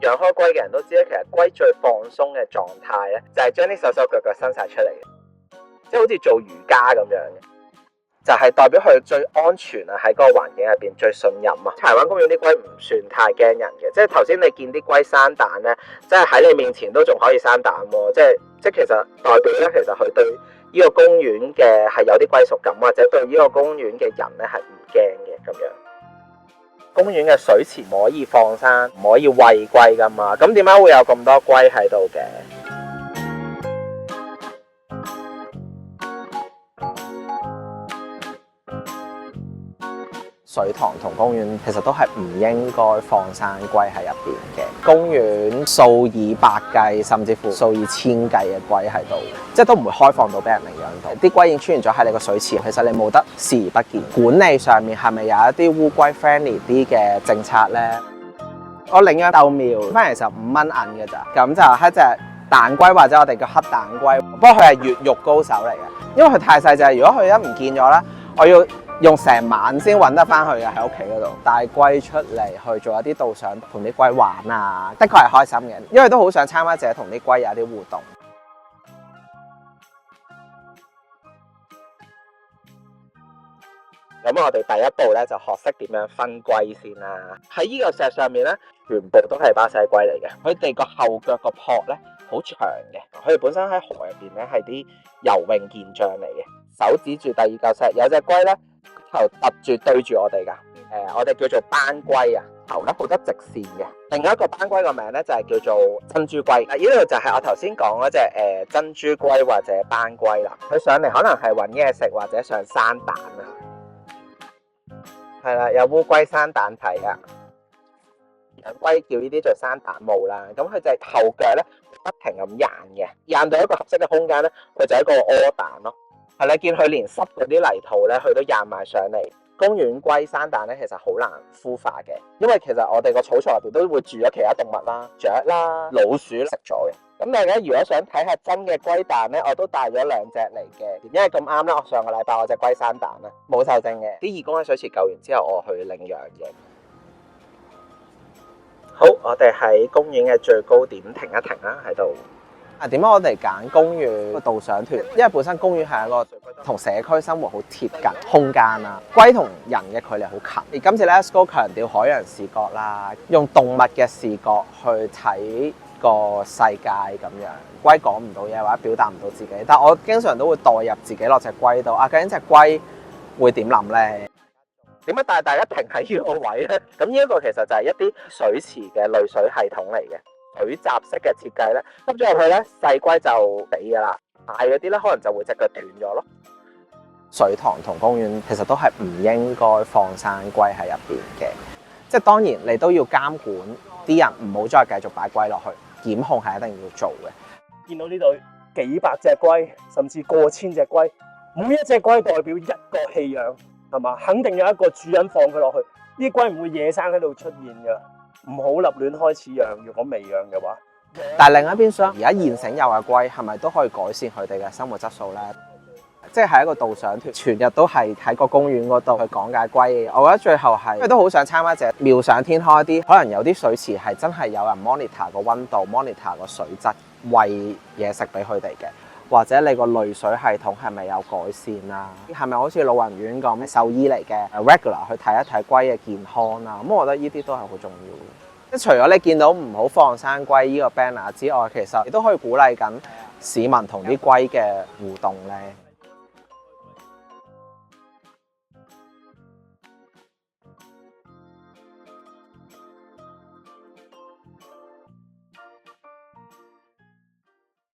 養開龜嘅人都知咧，其實龜最放鬆嘅狀態咧，就係將啲手手腳腳伸晒出嚟嘅，即係好似做瑜伽咁樣嘅，就係代表佢最安全啊，喺嗰個環境入邊最信任啊。柴灣公園啲龜唔算太驚人嘅，即係頭先你見啲龜生蛋咧，即係喺你面前都仲可以生蛋喎，即係其實代表咧，其實佢對呢個公園嘅係有啲歸屬感，或者對呢個公園嘅人咧係唔驚嘅咁樣。公園嘅水池唔可以放生，唔可以餵龜噶嘛，咁點解會有咁多龜喺度嘅？水塘同公園其實都係唔應該放生龜喺入邊嘅。公園數以百計，甚至乎數以千計嘅龜喺度，即係都唔會開放到俾人領養到。啲龜已經出現咗喺你個水池，其實你冇得視而不見。管理上面係咪有一啲烏龜 friendly 啲嘅政策呢？我領養豆苗翻嚟就5蚊銀嘅咋，咁就係一隻蛋龜或者我哋叫黑蛋龜。不過佢係越獄高手嚟嘅，因為佢太細隻，如果佢一唔見咗咧，我要用成晚先揾得翻佢嘅喺屋企嗰度。帶龜出嚟去做一啲導賞，同啲龜玩啊，的確係開心嘅，因為都好想參加者同啲龜有一啲互動。咁我哋第一步咧就學識點樣分龜先啦。喺呢個石上面咧，全部都係巴西龜嚟嘅。佢哋個後腳個蹼咧好長嘅，佢哋本身喺河入邊咧係啲游泳健將嚟嘅。手指住第二嚿石，有隻龜咧頭突住對住我哋噶，我哋叫做斑龜啊，頭咧好多直線嘅。另一個斑龜個名咧就係叫做珍珠龜。呢度就係我頭先講嗰隻珍珠龜或者斑龜啦。佢上嚟可能係揾嘢食或者想生蛋啊。係啦，有烏龜生蛋睇啊！養龜叫呢啲做生蛋毛啦。咁佢隻後腳咧不停咁掗嘅，掗到一個合適嘅空間咧，佢就喺個屙蛋咯。係啦，見佢連濕嗰啲泥土咧，佢都掗埋上嚟。公園龜生蛋咧，其實好難孵化嘅，因為其實我哋個草場入邊都會住咗其他動物啦，雀啦、老鼠食咗嘅。咁大家如果想睇下真嘅龜蛋咧，我都帶咗2隻嚟嘅，因為咁啱啦，我上個禮拜我隻龜生蛋啦，冇受精嘅。啲義工喺水池救完之後，我去領養嘅。好，我哋喺公園嘅最高點停一停啦，喺度。點解我哋揀公園個導賞團？因為本身公園係一個同社區生活好貼近空間啦，龜同人嘅距離好近。而今次咧 Let's Go 強調海洋視覺啦，用動物嘅視覺去睇個世界咁樣。龜講唔到嘢或者表達唔到自己，但我經常都會代入自己落隻龜度啊，究竟隻龜會點諗咧？點解帶大家停喺呢個位咧？咁呢一個其實就係一啲水池嘅濾水系統嚟嘅。水閘式嘅設計咧，吸咗入去咧，細龜就死噶啦，大嗰啲咧可能就會隻腳斷咗咯。水塘同公園其實都係唔應該放生龜喺入邊嘅，即係當然你都要監管啲人唔好再繼續擺龜落去，檢控係一定要做嘅。見到呢度幾百隻龜，甚至過千隻龜，每一隻龜代表一個棄養，係嘛？肯定有一個主人放佢落去，呢啲龜唔會野生喺度出現噶。唔好立亂開始養，如果未養嘅話。但係另一邊廂，而家現成有嘅龜係咪都可以改善佢哋嘅生活質素呢？即係一個導賞團，全日都係喺個公園嗰度去講解龜嘅。我覺得最後係，因為都好想參加者妙想天開啲，可能有啲水池係真係有人 monitor 個溫度 ，monitor 個水質，餵嘢食俾佢哋嘅。或者你個濾水系統係咪有改善啊？係咪好似老人院咁獸醫嚟嘅 regular 去睇一睇龜嘅健康啊？咁我覺得呢啲都係好重要。即係除咗你見到唔好放生龜呢個 banner 之外，其實亦都可以鼓勵緊市民同啲龜嘅互動咧。